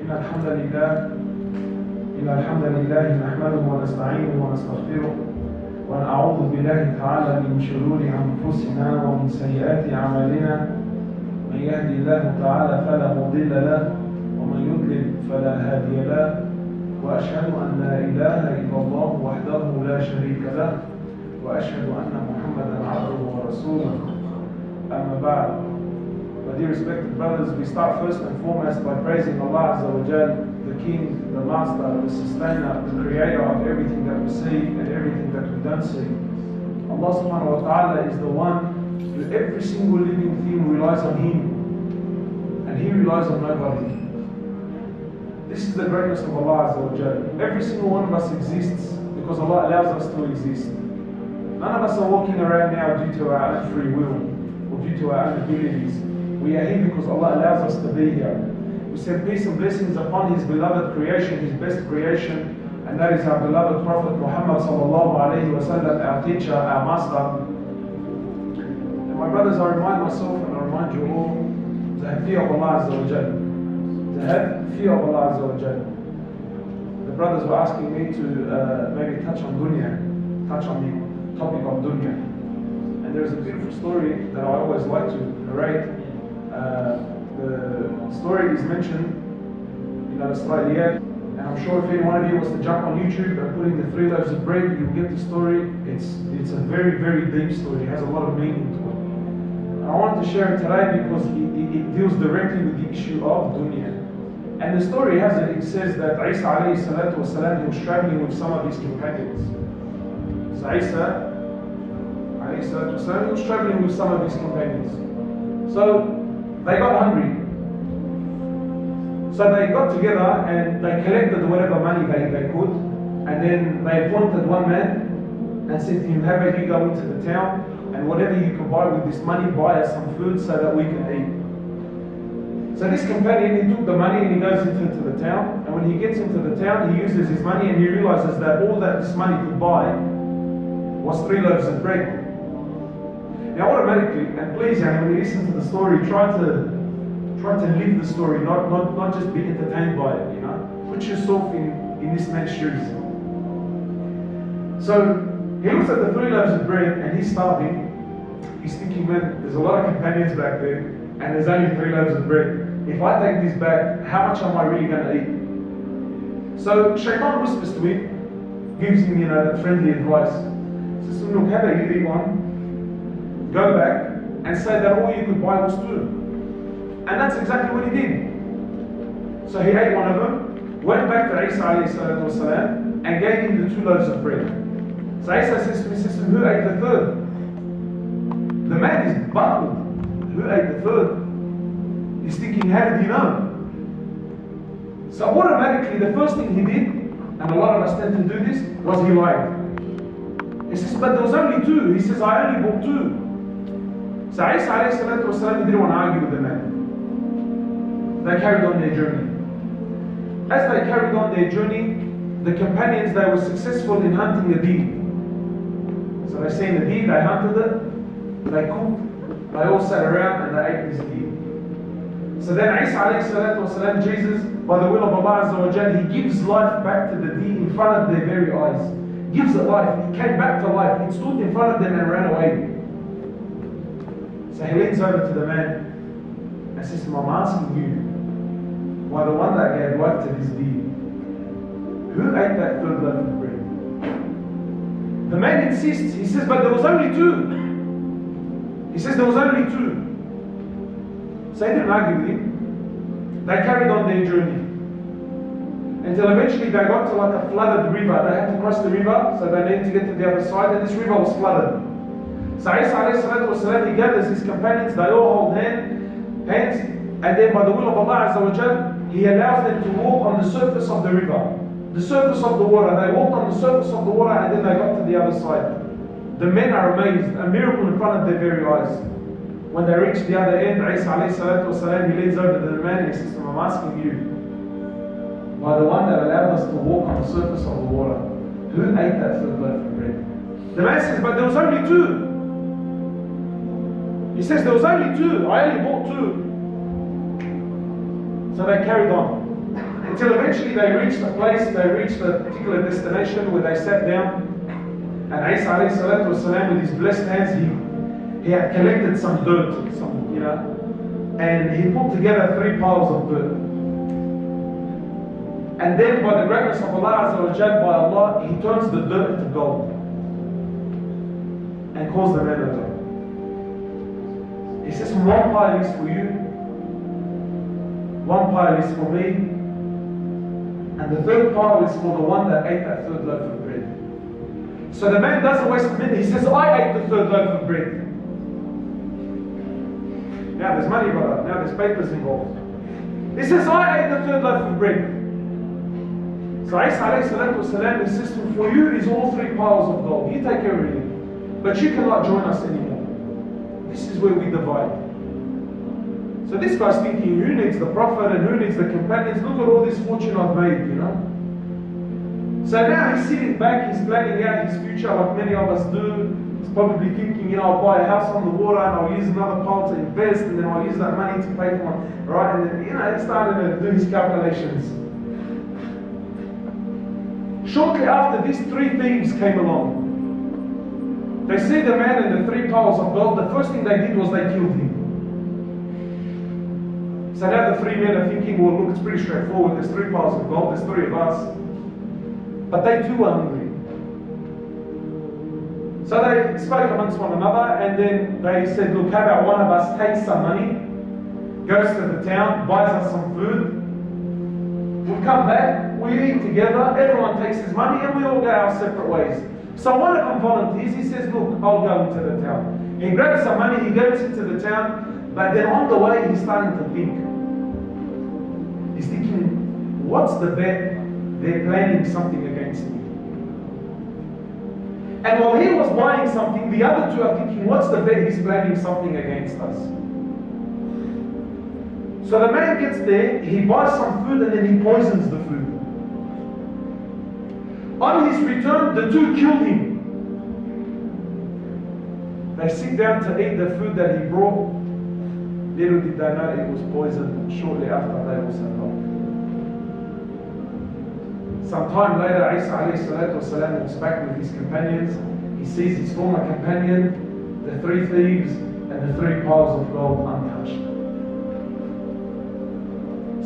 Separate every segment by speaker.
Speaker 1: إن الحمد لله نحمده ونستعينه ونستغفره ونعوذ بالله تعالى من شرور أنفسنا ومن سيئات أعمالنا من يهدي الله تعالى فلا مضل له ومن يضلل فلا هادي له وأشهد أن لا إله إلا الله وحده لا شريك له وأشهد أن محمدا عبده ورسوله أما بعد. My dear respected brothers, we start first and foremost by praising Allah Azza wa Jal, the King, the Master, the Sustainer, the Creator of everything that we see and everything that we don't see. Allah subhanahu wa ta'ala is the one who every single living thing relies on Him, and He relies on nobody. This is the greatness of Allah Azza wa Jal. Every single one of us exists because Allah allows us to exist. None of us are walking around now due to our own free will or due to our own abilities. We are here because Allah allows us to be here. We send peace and blessings upon His beloved creation, His best creation, and that is our beloved Prophet Muhammad sallallahu alayhi wa sallam, our teacher, our master. And my brothers, I remind myself and I remind you all to have fear of Allah Azza wa Jal. To have fear of Allah Azza wa Jal. The brothers were asking me to maybe touch on Dunya, touch on the topic of Dunya. And there's a beautiful story that I always like to narrate. The story is mentioned in Al-Israeliyat, and I'm sure if any one of you was to jump on YouTube and put in the 3 loaves of bread, you'll get the story. It's a very, very deep story. It has a lot of meaning to it. And I wanted to share it today because it deals directly with the issue of dunya. And the story has it says that Isa alayhi salatu wasalam, he was traveling with some of his companions. So Isa alayhi salatu wasalam, he was traveling with some of his companions. So they got hungry. So they got together and they collected whatever money they could, and then they appointed one man and said to him, "Have you go into the town and whatever you can buy with this money, buy us some food so that we can eat." So this companion, he took the money and he goes into the town, and when he gets into the town, he uses his money and he realizes that all that this money could buy was 3 loaves of bread. Now automatically, and please, when you listen to the story, try to live the story, not just be entertained by it, Put yourself in this man's shoes. So he looks at the 3 loaves of bread and he's starving. He's thinking, man, there's a lot of companions back there and there's only 3 loaves of bread. If I take this back, how much am I really going to eat? So Shaitan whispers to him, gives him friendly advice. He says, look, how about you eat one? Go back and say that all you could buy was 2. And that's exactly what he did. So he ate one of them, went back to Isa alayhi salatu wasalam, and gave him the 2 loaves of bread. So Isa says to me, who ate the 3rd? The man is baffled. Who ate the 3rd? He's thinking, how did he know? So automatically the first thing he did, and a lot of us tend to do this, was he lied. He says, but there was only 2. He says, I only bought 2. So Isa alayhi salatu wasalam, he didn't want to argue with the man. They carried on their journey. As they carried on their journey, the companions, they were successful in hunting a deer. So they seen the deer, they hunted it, they cooked, they all sat around and they ate this deer. So then Isa alayhi salatu wasalam, Jesus, by the will of Allah Azza wa Jal, he gives life back to the deer in front of their very eyes. Gives it life, it came back to life, it stood in front of them and ran away. So he leans over to the man and says to him, I'm asking you, why the one that gave life to this deer, who ate that 3rd loaf of bread? The man insists, he says, but there was only 2. He says there was only 2. So he didn't argue with him. They carried on their journey until eventually they got to like a flooded river. They had to cross the river, so they needed to get to the other side, and this river was flooded. So Isa alayhi salatu wasalam, he gathers his companions, they all hold hands, and then by the will of Allah Azza wa Jal, He allows them to walk on the surface of the river, the surface of the water. They walked on the surface of the water and then they got to the other side. The men are amazed, a miracle in front of their very eyes. When they reach the other end, Isa alayhi salatu wasalam, he leans over to the man and he says to him, I'm asking you, by the one that allowed us to walk on the surface of the water, who ate that 3rd loaf of bread? The man says, but there was only 2. He says, there was only 2. I only bought 2. So they carried on. Until eventually they reached a place, they reached a particular destination where they sat down. And Isa alayhi salatu wasalam, with his blessed hands, he had collected some dirt, and he put together 3 piles of dirt. And then by the greatness of Allah Azza wa Jal, by Allah, he turns the dirt into gold and calls the man a dirt. He says, 1 pile is for you, 1 pile is for me, and the 3rd pile is for the one that ate that 3rd loaf of bread. So the man doesn't waste a minute. He says, I ate the 3rd loaf of bread. Now there's money, brother. Now there's papers involved. He says, I ate the 3rd loaf of bread. So Isa alayhi salatu wasalam, his system for you is all 3 piles of gold. You take everything. But you cannot join us anymore. This is where we divide. So this guy's thinking, who needs the Prophet and who needs the companions? Look at all this fortune I've made, So now he's sitting back, he's planning out his future like many of us do. He's probably thinking, I'll buy a house on the water and I'll use another pile to invest and then I'll use that money to pay for one. Right? And then, he started to do his calculations. Shortly after, these 3 thieves came along. They see the man in the 3 piles of gold. The first thing they did was they killed him. So now the 3 men are thinking, well, look, it's pretty straightforward. There's 3 piles of gold, there's 3 of us. But they too were hungry. So they spoke amongst one another and then they said, look, how about one of us takes some money, goes to the town, buys us some food, we'll come back, we eat together, everyone takes his money and we all go our separate ways. So one of them volunteers, he says, look, I'll go into the town. He grabs some money, he goes into the town, but then on the way he's starting to think. He's thinking, what's the bet? They're planning something against me. And while he was buying something, the other 2 are thinking, what's the bet? He's planning something against us. So the man gets there, he buys some food and then he poisons the food. On his return, the 2 killed him. They sit down to eat the food that he brought. Little did they know it was poisoned shortly after they also died. Some time later, Isa alayhi salatu wasalam walks back with his companions. He sees his former companion, the 3 thieves, and the 3 piles of gold untouched.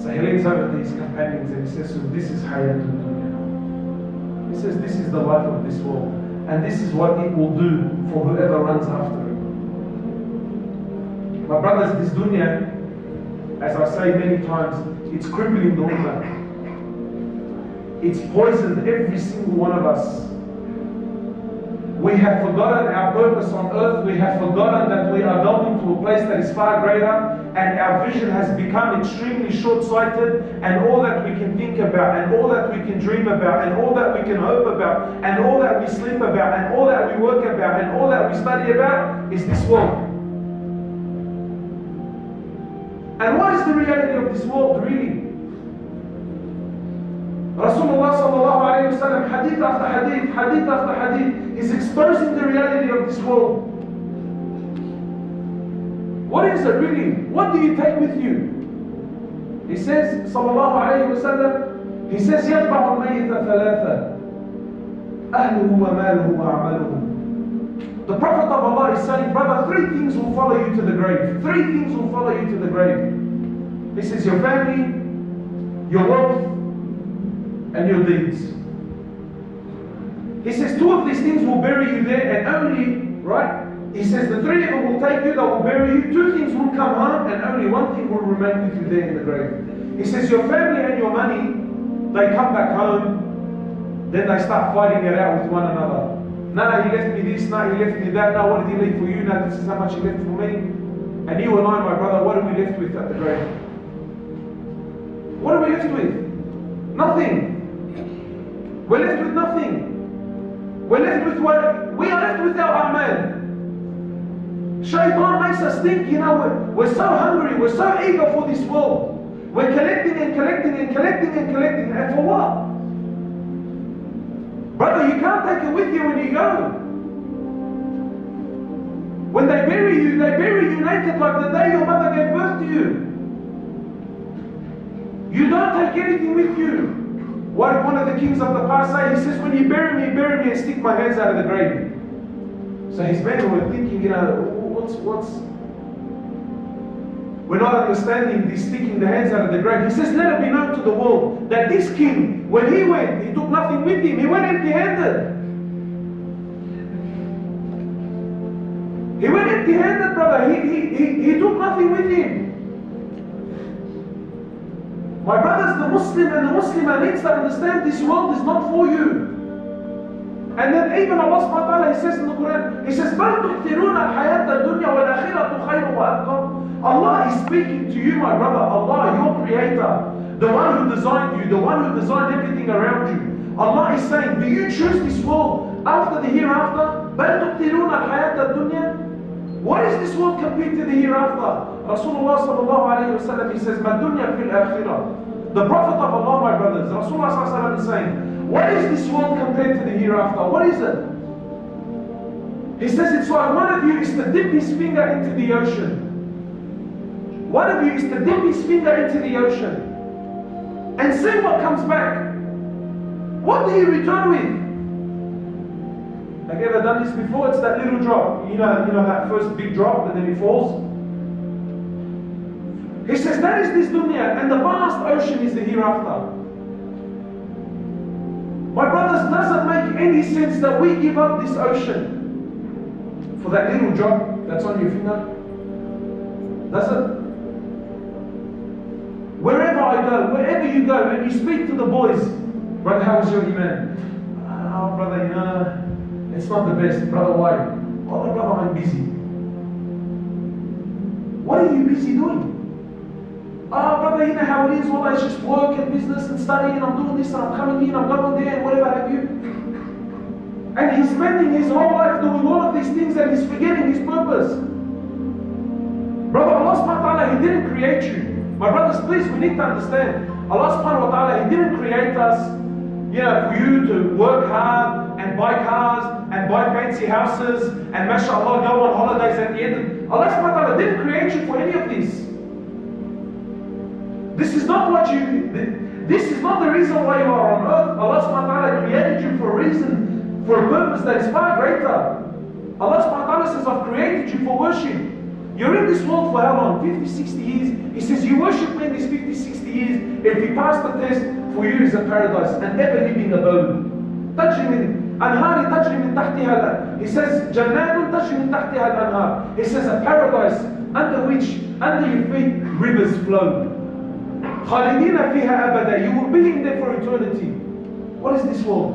Speaker 1: So he leans over to his companions and he says, so this is Hayatul Dunya. He says, this is the life of this world. And this is what it will do for whoever runs after it. My brothers, this dunya, as I say many times, it's crippling the ummah. It's poisoned every single one of us. We have forgotten our purpose on earth. We have forgotten that we are going to a place that is far greater, and our vision has become extremely short-sighted, and all that we can think about, and all that we can dream about, and all that we can hope about, and all that we sleep about, and all that we work about, and all that we study about is this world. And what is the reality of this world really? Rasulullah sallallahu alayhi wa sallam, hadith after hadith, hadith after hadith, is exposing the reality of this world. What is it really? What do you take with you? He says, sallallahu alayhi wa sallam, he says, يَتْبَعُ الْمَيِّتَ ثَلَاثًا أَهْلُهُ وَمَالُهُ وَعَمَلُهُ. The Prophet of Allah is saying, brother, 3 things will follow you to the grave. 3 things will follow you to the grave. He says, your family, your wealth, and your deeds. He says 2 of these things will bury you there, and only, right? He says the 3 of them will take you, they will bury you. 2 things will come home, and only 1 thing will remain with you there in the grave. He says your family and your money, they come back home, then they start fighting it out with one another. No, he left me this, no, he left me that, no, what did he leave for you? No, this is how much he left for me. And you and I, my brother, what are we left with at the grave? What are we left with? Nothing. We're left with nothing. We're left with what? We are left with our amal. Shaitan makes us think, we're so hungry, we're so eager for this world. We're collecting and collecting and collecting and collecting, and for what? Brother, you can't take it with you when you go. When they bury you naked like the day your mother gave birth to you. You don't take anything with you. What did one of the kings of the past say? He says, when you bury me and stick my hands out of the grave. So his men were thinking, we're not understanding this sticking the hands out of the grave. He says, let it be known to the world that this king, when he went, he took nothing with him. He went empty-handed. He went empty-handed, brother. He took nothing with him. My brothers, the Muslim and the Muslimah needs to understand this world is not for you. And then even Allah subhanahu wa ta'ala, He says in the Quran, He says, بَلْ تُؤْثِرُونَ الْحَيَاةَ الدُّنْيَا وَالْآخِرَةُ خَيْرٌ وَأَبْقَى. Allah is speaking to you, my brother. Allah, your creator, the one who designed you, the one who designed everything around you. Allah is saying, do you choose this world after the hereafter? بَلْ تُؤْثِرُونَ الْحَيَاةَ الدُّنْيَا. What is this world compared to the hereafter? Rasulullah sallallahu alayhi wa sallam, he says, مَا الدُّنْيَا فِي الْآخِرَةِ. The Prophet of Allah, my brothers, Rasulullah sallallahu alayhi wa sallam is saying, what is this world compared to the hereafter? What is it? He says it's like one of you is to dip his finger into the ocean. One of you is to dip his finger into the ocean and see what comes back. What do you return with? Have you ever done this before? It's that little drop. You know that first big drop and then it falls. He says that is this dunya, and the vast ocean is the hereafter. My brothers, does it make any sense that we give up this ocean for that little drop that's on your finger? Does it? Wherever I go, wherever you go, and you speak to the boys, brother, how was your iman? Oh, brother, it's not the best. Brother, why? Oh, brother, I'm busy. What are you busy doing? Oh, brother, you know how it is. Well, I just work and business and study, and I'm doing this, and I'm coming in, I'm going there, and whatever have you. And he's spending his whole life doing all of these things, and he's forgetting his purpose. Brother, Allah subhanahu wa ta'ala, He didn't create you. My brothers, please, we need to understand. Allah subhanahu wa ta'ala, He didn't create us, for you to work hard and buy cars and buy fancy houses and mashallah go on holidays at the end. Allah subhanahu wa ta'ala didn't create you for any of this. This is not this is not the reason why you are on earth. Allah subhanahu wa ta'ala created you for a reason, for a purpose that is far greater. Allah subhanahu wa ta'ala says, I've created you for worship. You're in this world for how long? 50, 60 years. He says, you worship me in these 50, 60 years. If you pass the test, for you is a paradise, an ever-living abode. He says, Jannah tajri min tahtiha al-anhar. He says, a paradise under your feet, rivers flow. Khalidina fiha abada. You will be in there for eternity. What is this world?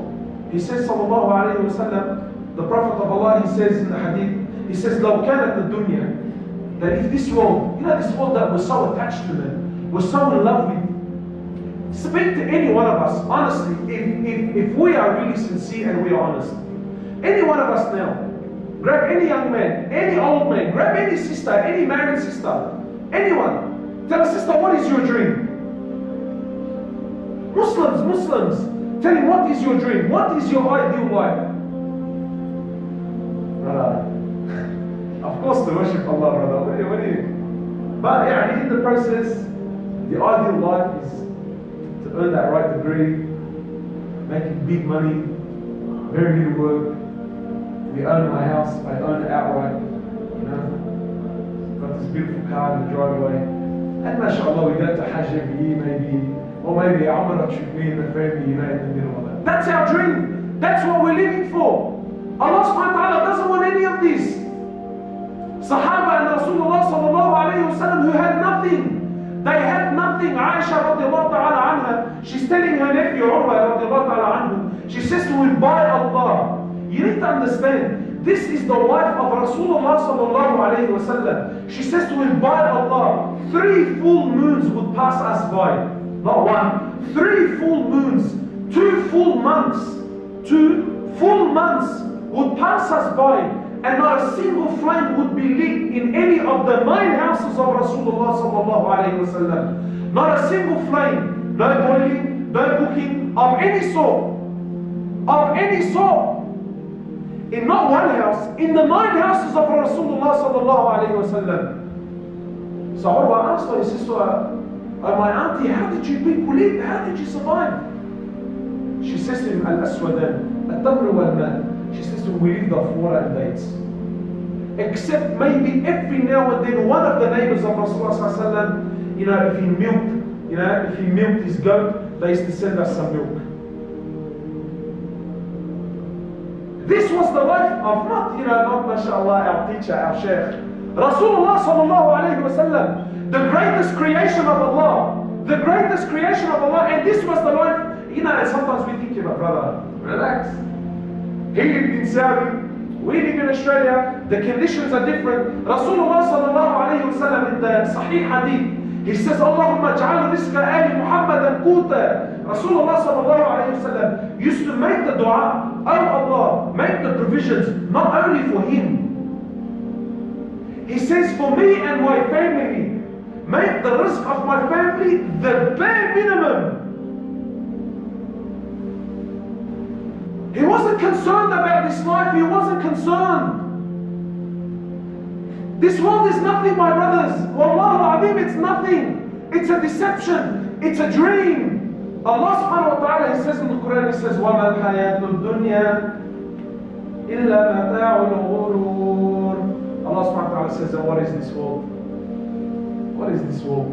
Speaker 1: He says, sallallahu alayhi wa sallam, the Prophet of Allah, he says in the hadith, he says, لو كانت الدنيا, that if this world, this world that we're so attached to, man, we're so in love with, speak to any one of us, honestly, if we are really sincere and we are honest, any one of us now, grab any young man, any old man, grab any sister, any married sister, anyone, tell a sister, what is your dream? Muslims, tell him, what is your dream? What is your ideal life? Of course, to worship Allah, brother. But in the process, the ideal life is to earn that right degree, making big money, very little work. We own my house, I own it outright. Got this beautiful car in the driveway. And mashallah, we go to Hajj every year, maybe. Or maybe Umrah should be in the family, in the middle of that. That's our dream. That's what we're living for. Allah subhanahu wa ta'ala doesn't want any of this. Sahaba and Rasulullah sallallahu alayhi wa sallam, who had nothing. They had nothing. Aisha radiallahu ta'ala anha, she's telling her nephew Urwa radiallahu ta'ala anhu, she says to him, by Allah, you need to understand, this is the wife of Rasulullah sallallahu alayhi wa sallam. She says to him, by Allah, 3 full moons would pass us by. Not one, 3 full moons, 2 full months, 2 full months would pass us by, and not a single flame would be lit in any of the 9 houses of Rasulullah sallallahu alayhi wa sallam. Not a single flame, no boiling, no cooking, of any sort. In not one house, in the 9 houses of Rasulullah sallallahu alayhi wa sallam. So Urwa asked her, he says to her, "Oh, my auntie, how did you people live? How did you survive?" She says to him, "Al-aswadan, al-tamr wal-ma." She says to him, "We lived off water and dates. Except maybe every now and then one of the neighbors of Rasulullah, if he milked his goat, they used to send us some milk." This was the life of not mashallah, our teacher, our Shaykh. Rasulullah sallallahu alayhi wa sallam, the greatest creation of Allah. The greatest creation of Allah, and this was the life. And sometimes we think, my brother, relax. He lived in Saudi, we live in Australia, the conditions are different. Rasulullah sallallahu alayhi wa sallam in the sahih hadith, he says, "Allahumma ja'al rizqa ali Muhammadan quta." Rasulullah sallallahu alayhi wa sallam used to make the dua, "Oh Allah, make the provisions not only for him." He says, "For me and my family, make the rizq of my family the bare minimum." He wasn't concerned about this life, he wasn't concerned. This world is nothing, my brothers. Wallahu al-Azim, it's nothing. It's a deception, it's a dream. Allah subhanahu wa ta'ala, He says in the Quran, He says, وَمَا الْحَيَاةُ الدُّنْيَا إِلَّا مَتَاعُ الْغُرُورِ. Allah subhanahu wa ta'ala says, "And what is this world? What is this world?"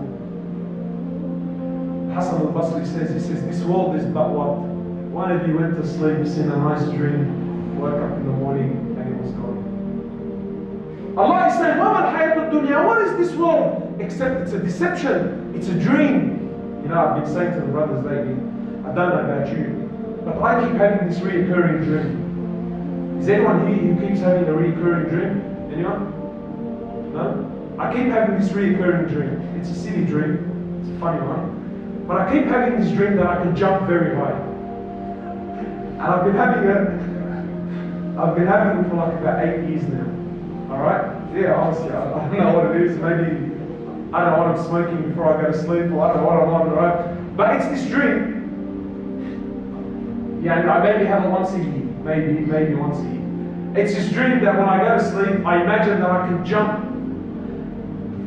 Speaker 1: Hassan al-Basri says, "This world is but what? One of you went to sleep, seen a nice dream, woke up in the morning, and it was gone." Allah is saying, "وَمَا الْحَيَاةُ الدُّنْيَا." What is this world? Except it's a deception, it's a dream. I've been saying to the brothers lately, I don't know about you, but I keep having this reoccurring dream. Is anyone here who keeps having a reoccurring dream? Anyone? No? I keep having this reoccurring dream. It's a silly dream, it's a funny one, but I keep having this dream that I can jump very high. And I've been having it for like about 8 years now. Alright? Yeah, honestly, I don't know what it is. Maybe, I don't know what I'm smoking before I go to sleep, or I don't know what I'm on, right? But it's this dream. Yeah, and I maybe have it once a year. Maybe once a year. It's this dream that when I go to sleep, I imagine that I can jump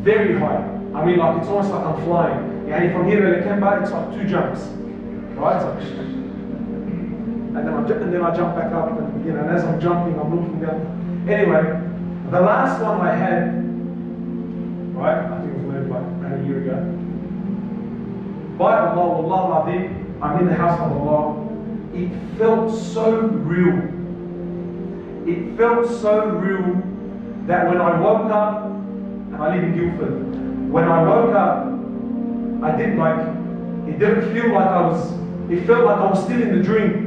Speaker 1: very high. I mean, like it's almost like I'm flying. Yeah, and from here to Lekemba, it's like 2 jumps. Right? It's like, and then I jump back up, and and as I'm jumping, I'm looking down. Anyway, the last one I had, right? I think it was maybe like about a year ago. By Allah, Wallah Azim, I'm in the house of Allah. It felt so real. It felt so real that when I woke up, and I live in Guildford, when I woke up, it didn't feel like it felt like I was still in the dream.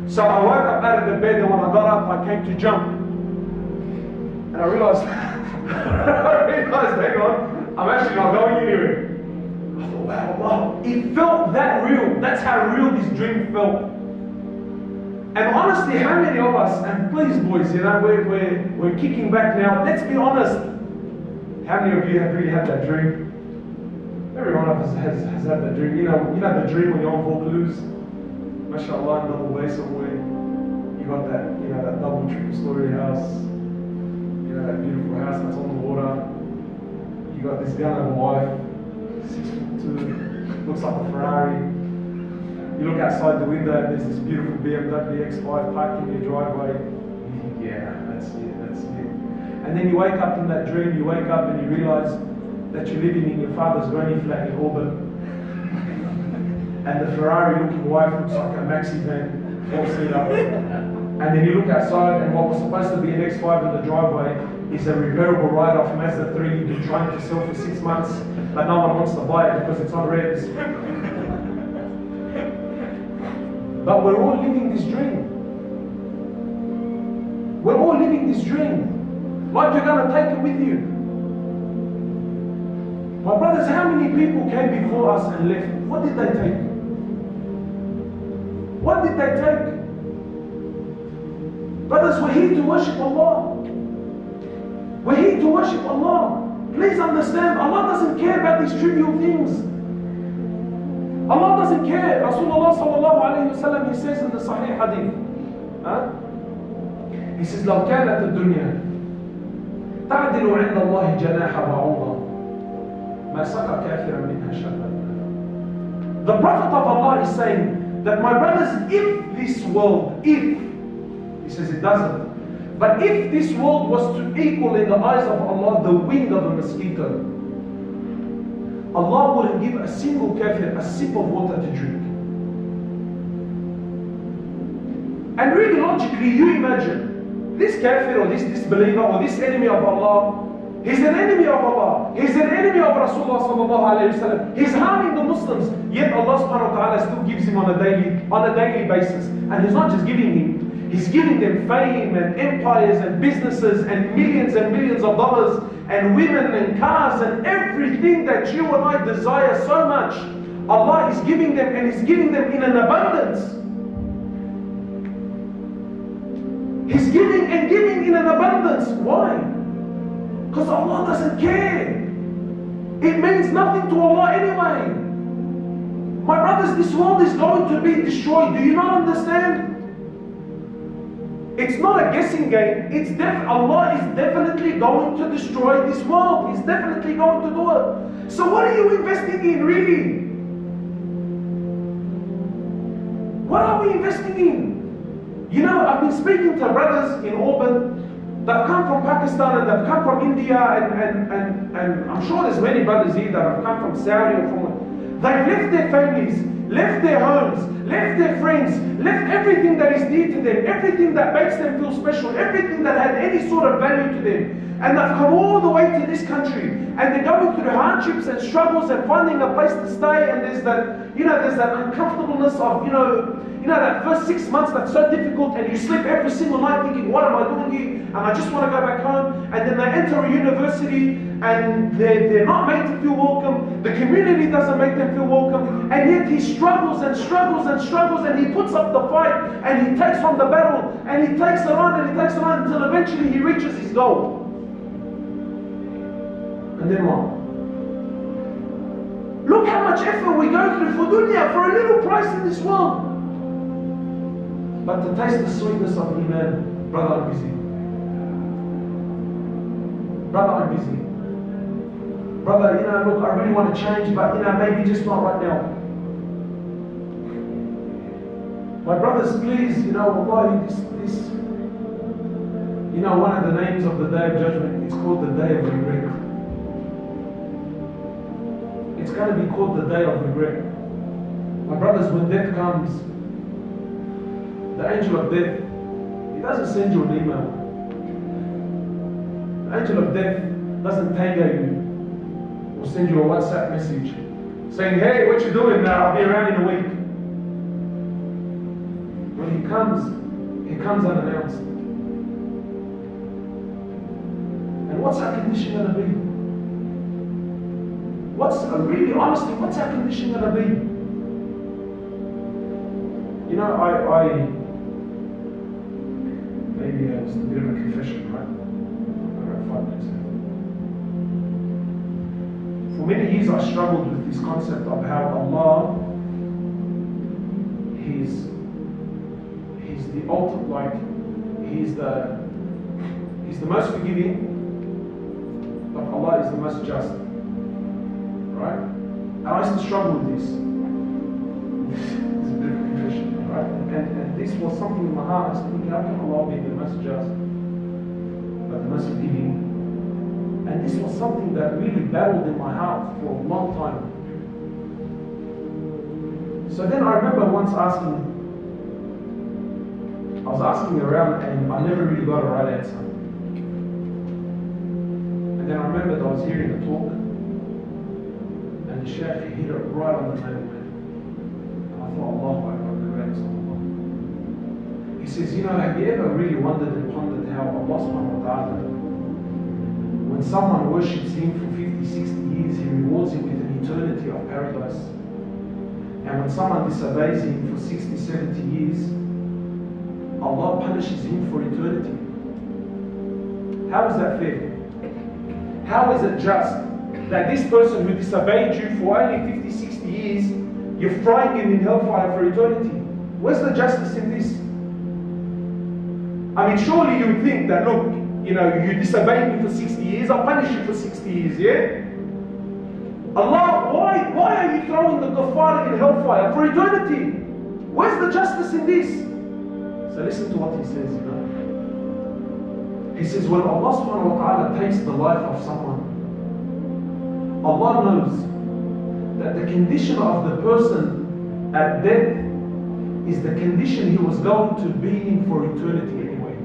Speaker 1: So I woke up out of the bed, and when I got up, I came to jump. And I realized, hang on, I'm actually not going anywhere. I thought, wow, it felt that real. That's how real this dream felt. And honestly, how many of us, and please boys, we're kicking back now, let's be honest. How many of you have really had that dream? Every one of us has had that dream. You know the dream when you're on Vaucluse, mashallah, in Double Bay somewhere. You got that, that double triple story house. That beautiful house that's on the water. You got this gun of a wife, 6'2", looks like a Ferrari. You look outside the window and there's this beautiful BMW X5 parked in your driveway. You think, yeah, that's it. And then you wake up in that dream, you wake up and you realize that you're living in your father's granny flat in Auburn. And the Ferrari looking wife looks like a maxi van, 4-seater. And then you look outside and what was supposed to be an X5 in the driveway is a repairable write-off Mazda 3 you've been trying to sell for 6 months, but no one wants to buy it because it's on revs. But we're all living this dream. We're all living this dream. Like you're going to take it with you. My brothers, how many people came before us and left? What did they take? What did they take? Brothers, we're here to worship Allah. We're here to worship Allah. Please understand, Allah doesn't care about these trivial things. Allah doesn't care. Rasulullah sallallahu alayhi wa sallam, he says in the sahih hadith, he says, لو كانت الدنيا تعدل عند الله جناح بعوضة ما سقى كافرا منها شربا. The Prophet of Allah is saying that, my brothers, if this world, he says it doesn't, but if this world was to equal in the eyes of Allah the wing of a mosquito, Allah wouldn't give a single kafir a sip of water to drink. And really logically, you imagine this kafir or this disbeliever or this enemy of Allah, he's an enemy of Allah, he's an enemy of Rasulullah sallallahu alayhi wa sallam, he's harming the Muslims, yet Allah subhanahu wa ta'ala still gives him on a daily basis. And he's not just giving him, he's giving them fame and empires and businesses and millions of dollars and women and cars and everything that you and I desire so much. Allah is giving them, and He's giving them in an abundance. He's giving and giving in an abundance. Why? Because Allah doesn't care. It means nothing to Allah anyway. My brothers, this world is going to be destroyed. Do you not understand? It's not a guessing game. Allah is definitely going to destroy this world. He's definitely going to do it. So what are you investing in, really? What are we investing in? You know, I've been speaking to brothers in Auburn that come from Pakistan and that come from India, and I'm sure there's many brothers here that have come from Saudi or from... They've left their families, left their homes, left their friends, left everything that is dear to them, everything that makes them feel special, everything that had any sort of value to them. And they've come all the way to this country, and they're going through hardships and struggles and finding a place to stay, and there's that, there's that uncomfortableness of, that first 6 months that's so difficult, and you sleep every single night thinking, what am I doing here? And I just want to go back home. And then they enter a university, and they're not made to feel welcome. The community doesn't make them feel welcome. And yet he struggles and struggles and struggles, and he puts up the fight, and he takes on the battle, and he takes it on and he takes it on until eventually he reaches his goal. And then what? Look how much effort we go through for dunya, for a little price in this world. But to taste the sweetness of Iman, brother, I'm busy. Brother, I'm busy. Brother, look, I really want to change, but maybe just not right now. My brothers, please, wallahi, this one of the names of the Day of Judgment, it's called the Day of Regret. It's going to be called the Day of Regret. My brothers, when death comes, the angel of death, he doesn't send you an email. The angel of death doesn't tango you or send you a WhatsApp message saying, hey, what you doing now? I'll be around in a week. When he comes unannounced. And what's our condition going to be? Really honestly, what's our condition going to be? Maybe it's a bit of a confession, right? About 5 minutes left. For many years I struggled with this concept of how Allah, He's the ultimate, He's the most forgiving, but Allah is the most just. Right? And I used to struggle with this. This is a bit of a confession, right? And this was something in my heart. I was thinking, how can Allah be the most just, but the most forgiving? And this was something that really battled in my heart for a long time. So then I remember once I was asking around, and I never really got a right answer. And then I remembered I was hearing a talk, and the Shaykh hit it right on the nail, man. And I thought, Allahu Akbar, congrats on Allah. He says, have you ever really wondered and pondered how Allah subhanahu wa ta'ala, when someone worships Him for 50, 60 years, He rewards him with an eternity of paradise. And when someone disobeys Him for 60, 70 years, Allah punishes him for eternity. How is that fair? How is it just that this person who disobeyed you for only 50, 60 years, you're frying him in hellfire for eternity? Where's the justice in this? I mean, surely you would think that, look, you disobeyed me for 60 years, I'll punish you for 60 years, yeah? Allah why are you throwing the kuffar in hellfire for eternity? Where's the justice in this? So listen to what he says, you know. He says, when Allah subhanahu wa ta'ala takes the life of someone, Allah knows that the condition of the person at death is the condition he was going to be in for eternity anyway.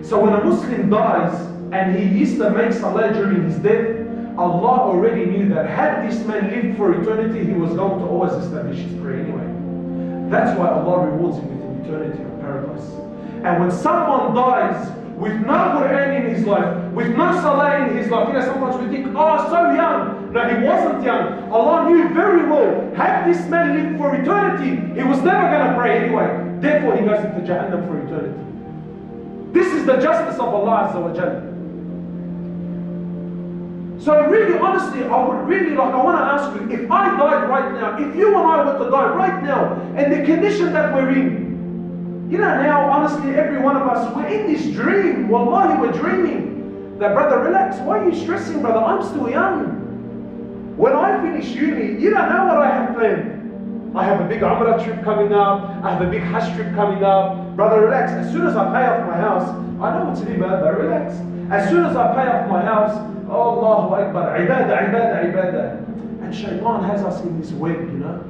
Speaker 1: So when a Muslim dies and he used to make salah during his death, Allah already knew that had this man lived for eternity, he was going to always establish his prayer anyway. That's why Allah rewards him with an eternity of paradise. And when someone dies with no Quran in his life, with no salah in his life, you know, sometimes we think, oh, so young. No, he wasn't young. Allah knew very well, had this man lived for eternity, he was never going to pray anyway. Therefore, he goes into Jannah for eternity. This is the justice of Allah Azza wa Jalla. So really, honestly, I want to ask you, if I died right now, if you and I were to die right now, and the condition that we're in, you know, now, honestly, every one of us, we're in this dream. Wallahi, we're dreaming. That, brother, relax. Why are you stressing, brother? I'm still young. When I finish uni, you don't know what I have planned. I have a big Umrah trip coming up. I have a big Hajj trip coming up. Brother, relax. As soon as I pay off my house, I know it's riba, but relax. As soon as I pay off my house, Allahu Akbar, ibadah, ibadah, ibadah. And shaitan has us in this web, you know.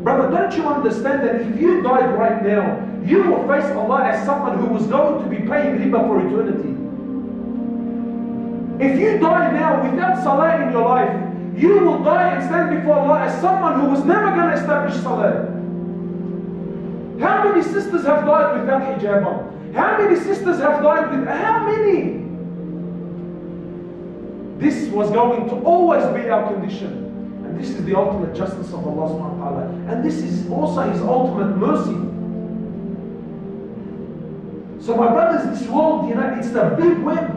Speaker 1: Brother, don't you understand that if you died right now, you will face Allah as someone who was going to be paying riba for eternity. If you die now without salah in your life, you will die and stand before Allah as someone who was never going to establish salah. How many sisters have died without hijab on? How many sisters have died with, how many? This was going to always be our condition. And this is the ultimate justice of Allah subhanahu wa ta'ala. And this is also His ultimate mercy. So my brothers, this world, you know, it's a big web.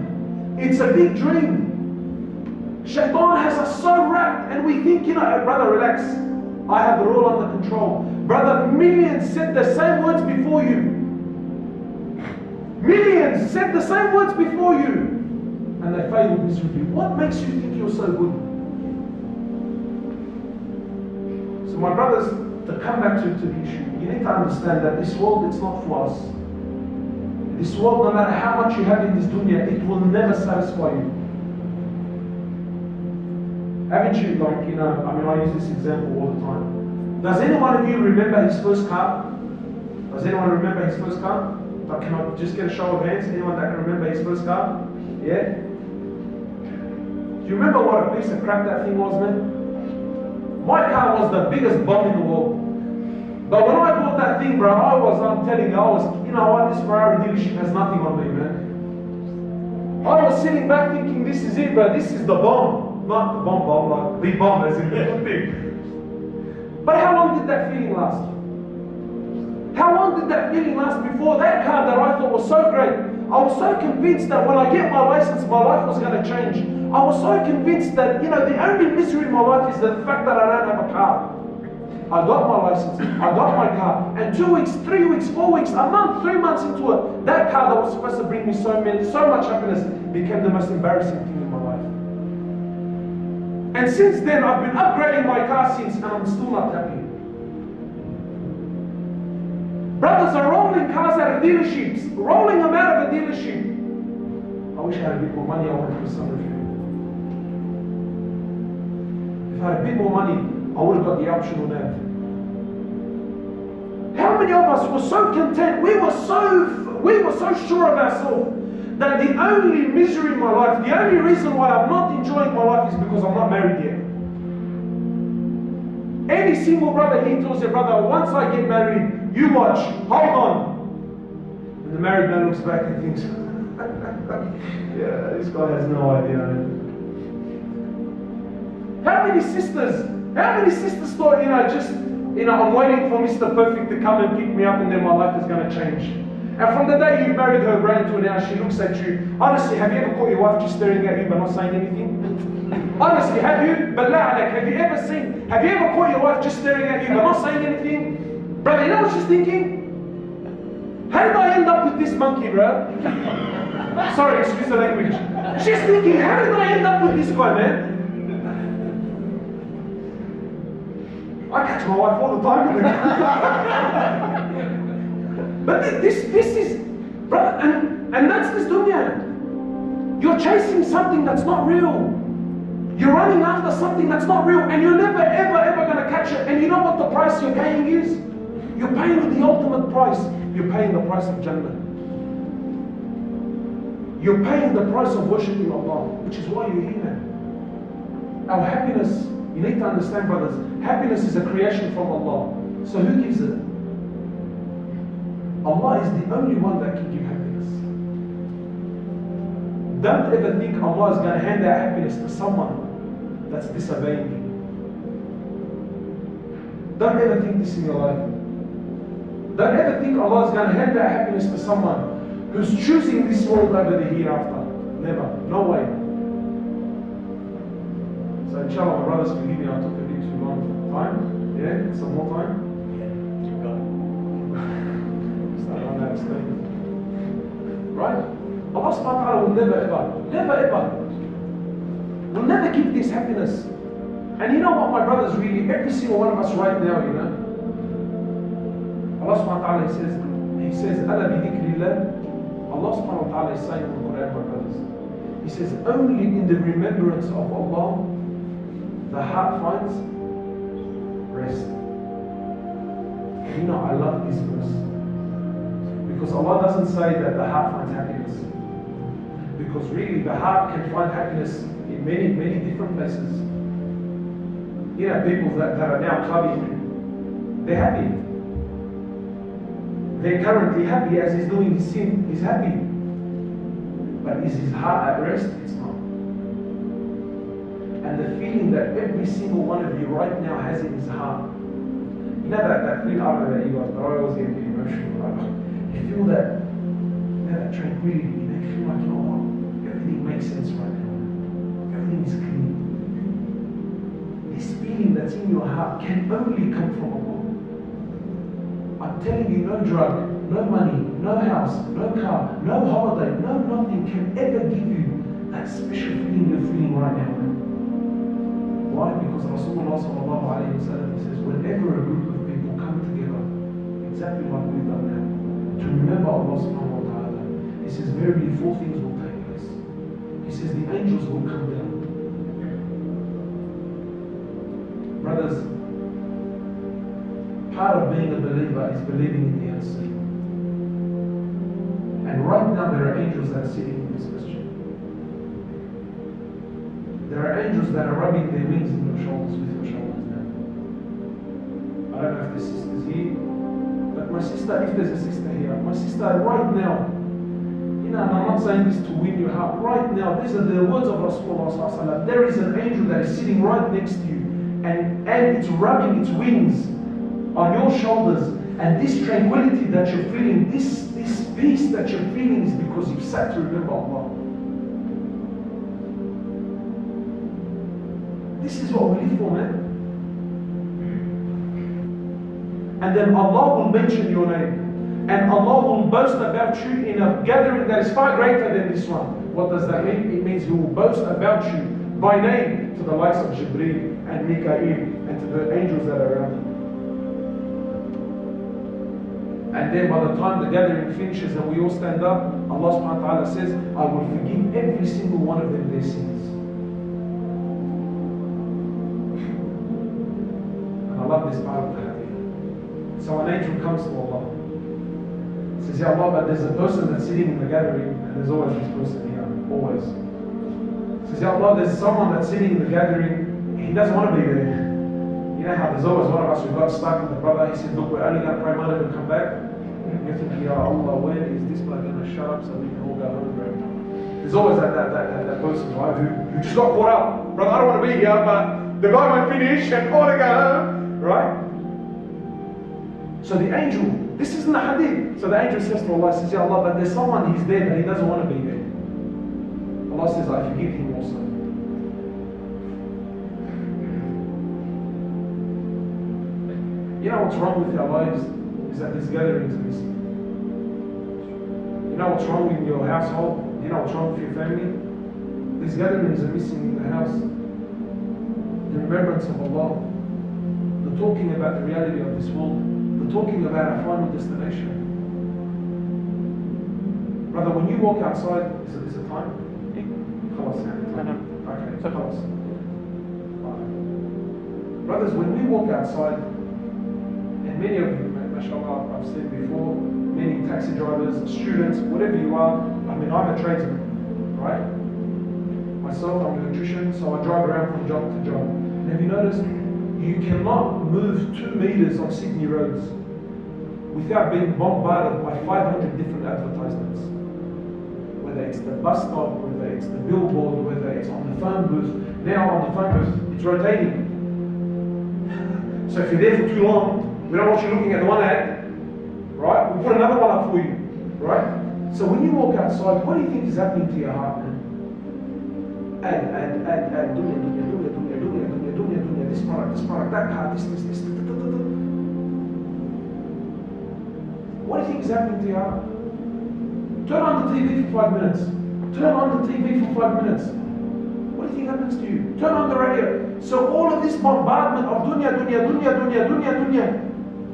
Speaker 1: It's a big dream. Shaitan has us so wrapped, and we think, you know, brother, relax. I have it all under control. Brother, millions said the same words before you. Millions said the same words before you. And they failed miserably. What makes you think you're so good? So my brothers, to come back to the issue, you need to understand that this world, it's not for us. This world, no matter how much you have in this dunya, it will never satisfy you. Haven't you, like, you know, I mean, I use this example all the time. Does any one of you remember his first car? Does anyone remember his first car? Like, can I just get a show of hands? Anyone that can remember his first car? Yeah? Do you remember what a piece of crap that thing was, man? My car was the biggest bomb in the world. But when I bought that thing, bro, I'm telling you, you know what, this Ferrari dealership has nothing on me, man. I was sitting back thinking, this is it, bro, this is the bomb. Not the bomb, like the bomb as in the thing. But how long did that feeling last? How long did that feeling last before that car that I thought was so great? I was so convinced that when I get my license, my life was going to change. I was so convinced that, you know, the only misery in my life is the fact that I don't have a car. I got my license, I got my car, and 2 weeks, 3 weeks, 4 weeks, a month, 3 months into it, that car that was supposed to bring me so much happiness became the most embarrassing thing in my life. And since then, I've been upgrading my car since, and I'm still not happy. Brothers are rolling cars out of dealerships, rolling them out of a dealership. I wish I had a bit more money, I would have put some review. If I had a bit more money, I would have got the optional nav. How many of us were so content, we were so sure of ourselves that the only misery in my life, the only reason why I'm not enjoying my life is because I'm not married yet. Any single brother, he tells their brother, once I get married, you watch, hold on. And the married man looks back and thinks, yeah, this guy has no idea. How many sisters thought, you know, I'm waiting for Mr. Perfect to come and pick me up and then my life is going to change. And from the day you married her right to now, she looks at you. Honestly, have you ever caught your wife just staring at you but not saying anything? Honestly, have you? But have you ever caught your wife just staring at you but not saying anything? Brother, you know what she's thinking? How did I end up with this monkey, bro? Sorry, excuse the language. She's thinking, how did I end up with this guy, man? I catch my wife all the time. But this is, brother, and that's this dunya. You're chasing something that's not real. You're running after something that's not real, and you're never, ever going to catch it. And you know what the price you're paying is? You're paying with the ultimate price. You're paying the price of Jannah. You're paying the price of worshipping Allah, which is why you're here. Our happiness, you need to understand, brothers, happiness is a creation from Allah. So who gives it? Allah is the only one that can give happiness. Don't ever think Allah is going to hand out happiness to someone that's disobeying Him. Don't ever think this in your life. Don't ever think Allah is going to hand out happiness to someone who's choosing this world over the hereafter. Never. No way. So inshallah, my brothers, forgive me, I took a bit too long time. Yeah? Some more time?
Speaker 2: Yeah. Keep going.
Speaker 1: Start on that stage. Right? Allah subhanahu wa ta'ala will never ever will never give this happiness. And you know what, my brothers, really, every single one of us right now, you know, Allah subhanahu wa ta'ala He says, Ala bi dhikrillah. Allah subhanahu wa ta'ala is saying in the Quran, my brothers, He says, only in the remembrance of Allah, the heart finds rest. You know, I love this verse. Because Allah doesn't say that the heart finds happiness. Because really, the heart can find happiness in many, many different places. You know, people that are now clubbing, they're happy. They're currently happy as he's doing his sin, he's happy. But is his heart at rest? It's not. And the feeling that every single one of you right now has in his heart, you know that feeling, I don't know about you guys, but I always get emotional. Right? You feel that tranquility, you feel like, you know what, everything makes sense right now. Everything is clean. This feeling that's in your heart can only come from Allah. I'm telling you, no drug, no money, no house, no car, no holiday, no nothing can ever give you that special feeling you're feeling right now. Why? Because Rasulullah sallallahu alayhi wa sallam says, whenever a group of people come together, exactly like we've done now, to remember Allah subhanahu wa ta'ala, He says, verily 4 things will take place. He says, the angels will come down. Brothers, part of being a believer is believing in the unseen. And right now there are angels that are sitting in this masjid. There are angels that are rubbing their wings in your shoulders with your shoulders now. I don't know if the sister's here, but my sister, if there's a sister here, my sister right now, you know, and I'm not saying this to win your heart, right now, these are the words of Rasulullah sallallahu alaihi wasallam. There is an angel that is sitting right next to you, and it's rubbing its wings on your shoulders, and this tranquility that you're feeling, this peace that you're feeling is because you've sat to remember Allah. This is what we live for, man. And then Allah will mention your name, and Allah will boast about you in a gathering that is far greater than this one. What does that mean? It means He will boast about you by name to the likes of Jibreel and Mikael and to the angels that are around you. And then by the time the gathering finishes and we all stand up, Allah subhanahu wa ta'ala says, I will forgive every single one of them their sins. And I love this part of the hadith. So an angel comes to Allah. Says, Ya Allah, but there's a person that's sitting in the gathering, and there's always this person here, always. Says, Ya Allah, there's someone that's sitting in the gathering, he doesn't want to be there. You know how there's always one of us who got stuck with the brother, he said, look, we're only going to pray Maghrib and come back. You're thinking, Ya Allah, when is this bloke going to shut up so we can all go home, bro? There's always that person, right, who just got caught up. Brother, I don't want to be here, but the guy won't finish and I want to go home, right? So the angel, this isn't a hadith. So the angel says to Allah, says, Ya Allah, but there's someone, he's there, but he doesn't want to be there. Allah says, I forgive him also. You know what's wrong with our lives is that this gathering is missing. You know what's wrong in your household? You know what's wrong with your family? These gatherings are missing in the house. The remembrance of Allah, the We're talking about the reality of this world. We're talking about our final destination. Brother, when you walk outside, is it time? Okay, close. Brothers, when we walk outside, and many of you, mashallah, I've said before, many taxi drivers, students, whatever you are, I mean, I'm a tradesman, right? Myself, I'm an electrician, so I drive around from job to job. And have you noticed, you cannot move 2 meters on Sydney roads without being bombarded by 500 different advertisements. Whether it's the bus stop, whether it's the billboard, whether it's on the phone booth. Now on the phone booth, it's rotating. So if you're there for too long, we don't want you looking at the one ad, right? We put another one up for you, right? So when you walk outside, what do you think is happening to your heart, man? Dunya, this product, that car, this. What do you think is happening to your heart? Turn on the TV for 5 minutes. Turn on the TV for 5 minutes. What do you think happens to you? Turn on the radio. So all of this bombardment of dunya.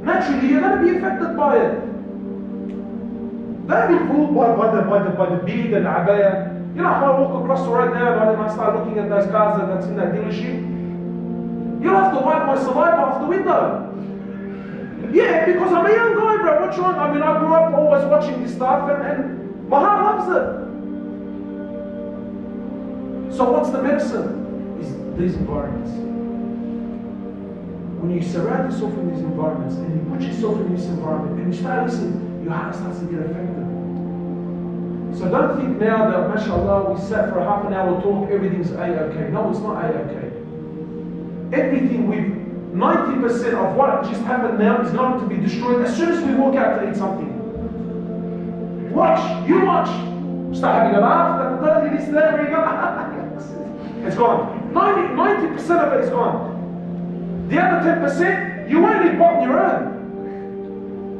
Speaker 1: Naturally, you're going to be affected by it. Don't be fooled by the bead and abaya. You know, if I walk across the road now and I start looking at those cars that's in that dealership, you'll have to wipe my saliva off the window. Yeah, because I'm a young guy, bro. What's wrong? I mean, I grew up always watching this stuff and my heart loves it. So what's the medicine? Is these environments. When you surround yourself in these environments and you put yourself in this environment and you start listening, your heart starts to get affected. So don't think now that, mashallah, we sat for a half an hour talk, everything's A-okay. No, it's not A-okay. Everything 90% of what just happened now is going to be destroyed as soon as we walk out to eat something. Watch, you watch. Start having a laugh, it's there, it's gone. 90% of it is gone. The other 10%, you won't leave pot in your own.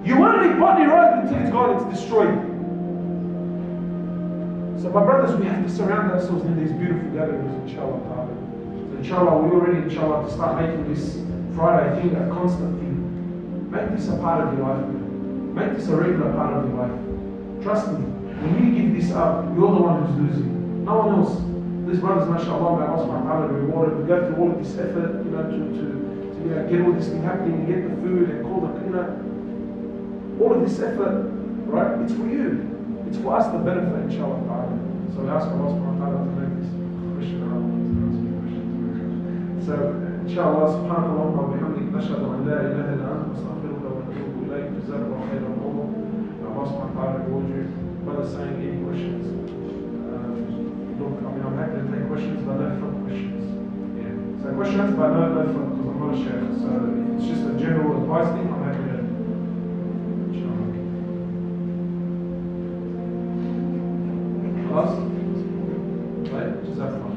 Speaker 1: You won't leave pot in your own until it's gone, it's destroyed. So my brothers, we have to surround ourselves in these beautiful gatherings, inshallah. So inshallah, we're ready, inshallah, to start making this Friday thing a constant thing. Make this a part of your life. Make this a regular part of your life. Trust me, when you give this up, you're the one who's losing. No one else. These brothers, mashallah, may Allah subhanahu wa ta'ala rewarded. We go through all of this effort, to get all this thing happening, get the food and call the, all of this effort, right? It's for you. It's for us to benefit, inshallah ta'ala. So we ask Allah subhanahu wa ta'ala to make this question around. So, inshallah, subhanallah wa bihamdik, nashhadu an la ilaha illa anta, astaghfiruka wa atubu ilayk, jazakallahu khairan wa Allah subhanahu wa ta'ala reward you. Brothers saying any questions? Look, I mean, I'm happy to take questions, but no fun questions. Yeah. So questions, but no fun, because I'm not a shaykh. So if it's just a general advice thing, I'm happy to. Inshallah. Right? Jazakallah.